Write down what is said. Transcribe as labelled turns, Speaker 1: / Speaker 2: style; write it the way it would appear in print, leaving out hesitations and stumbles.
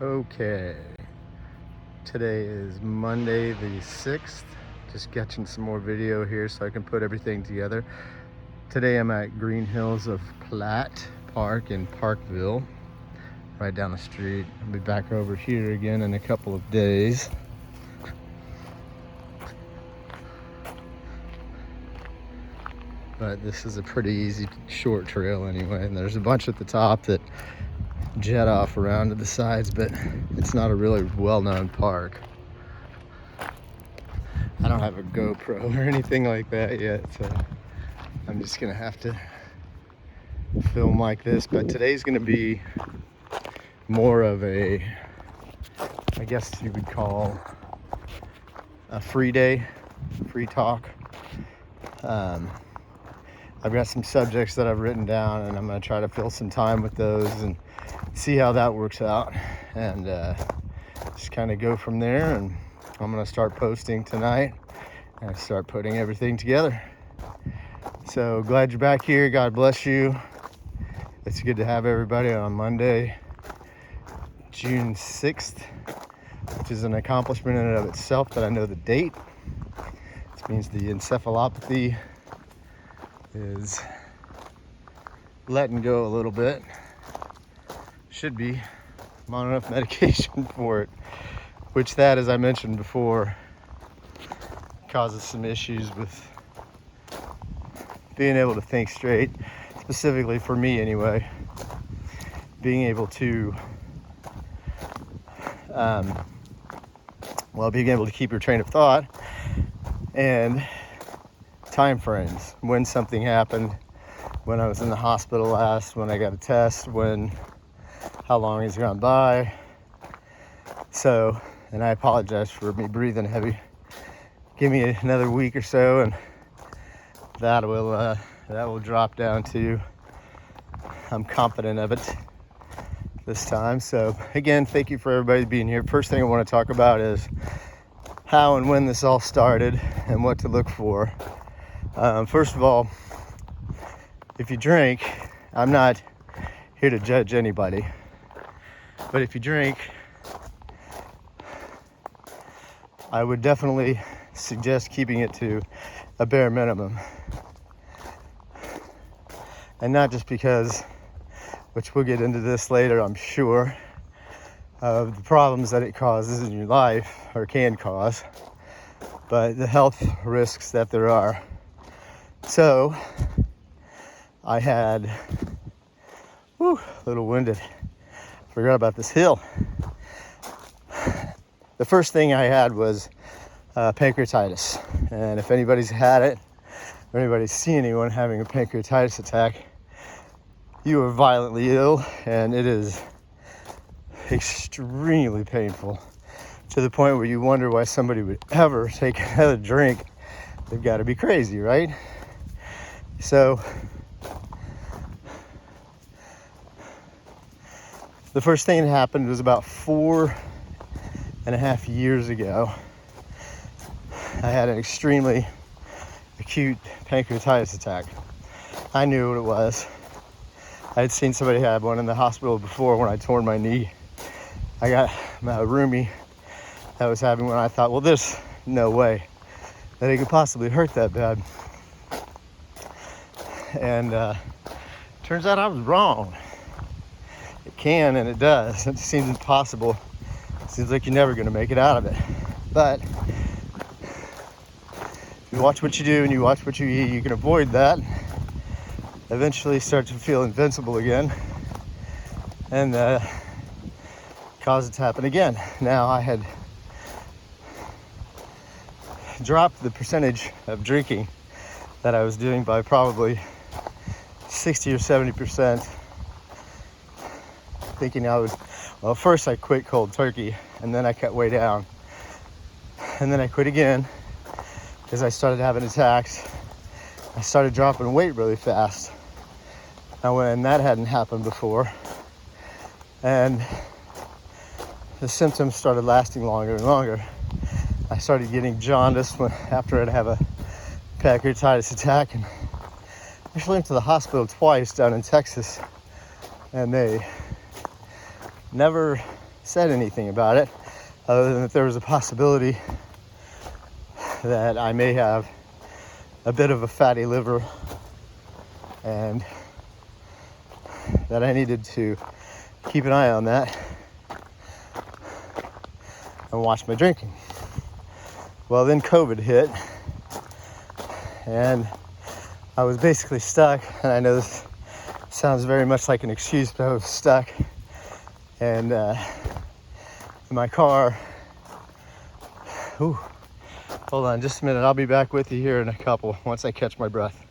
Speaker 1: Okay, today is Monday the 6th. Just catching some more video here so I can put everything together. Today I'm at Green Hills of Platte Park in Parkville, right down the street. I'll be back over here again in a couple of days. But this is a pretty easy short trail anyway, and there's a bunch at the top that jet off around to the sides, but it's not a really well-known park. I don't have a GoPro or anything like that yet, so I'm just gonna have to film like this. But today's gonna be more of a, I guess you would call a free day, free talk. I've got some subjects that I've written down, and I'm gonna try to fill some time with those and see how that works out, and just kind of go from there. And I'm gonna start posting tonight and start putting everything together. So glad you're back here. God bless you. It's good to have everybody on Monday, June 6th, which is an accomplishment in and of itself that I know the date. This means the encephalopathy is letting go a little bit. Should be. I'm on enough medication for it, which that, as I mentioned before, causes some issues with being able to think straight, specifically for me anyway. Being able to being able to keep your train of thought and time frames. When something happened, when I was in the hospital last, when I got a test, how long has gone by. So, and I apologize for me breathing heavy. Give me another week or so, and that will drop down to, I'm confident of it this time. So again, thank you for everybody being here. First thing I want to talk about is how and when this all started and what to look for. First of all, if you drink, I'm not here to judge anybody, but if you drink, I would definitely suggest keeping it to a bare minimum. And not just because, which we'll get into this later, I'm sure, of the problems that it causes in your life, or can cause, but the health risks that there are. So, I had, a little winded, forgot about this hill. The first thing I had was pancreatitis. And if anybody's had it, or anybody's seen anyone having a pancreatitis attack, you are violently ill, and it is extremely painful, to the point where you wonder why somebody would ever take another drink. They've got to be crazy, right? So, the first thing that happened was about 4.5 years ago. I had an extremely acute pancreatitis attack. I knew what it was. I had seen somebody have one in the hospital before when I tore my knee. I got a roomie that was having one. I thought, well, there's no way that it could possibly hurt that bad. And turns out I was wrong. It can, and it does. It seems impossible. It seems like you're never going to make it out of it. But if you watch what you do and you watch what you eat, you can avoid that. Eventually start to feel invincible again, and cause it to happen again. Now, I had dropped the percentage of drinking that I was doing by probably 60 or 70%, thinking first I quit cold turkey, and then I cut way down, and then I quit again because I started having attacks. I started dropping weight really fast. Now, when that hadn't happened before, and the symptoms started lasting longer and longer, I started getting jaundice after I'd have a pancreatitis attack, and actually went to the hospital twice down in Texas, and they never said anything about it, other than that there was a possibility that I may have a bit of a fatty liver and that I needed to keep an eye on that and watch my drinking. Well, then COVID hit and I was basically stuck, and I know this sounds very much like an excuse, but I was stuck and in my car. Ooh, hold on just a minute, I'll be back with you here in a couple once I catch my breath.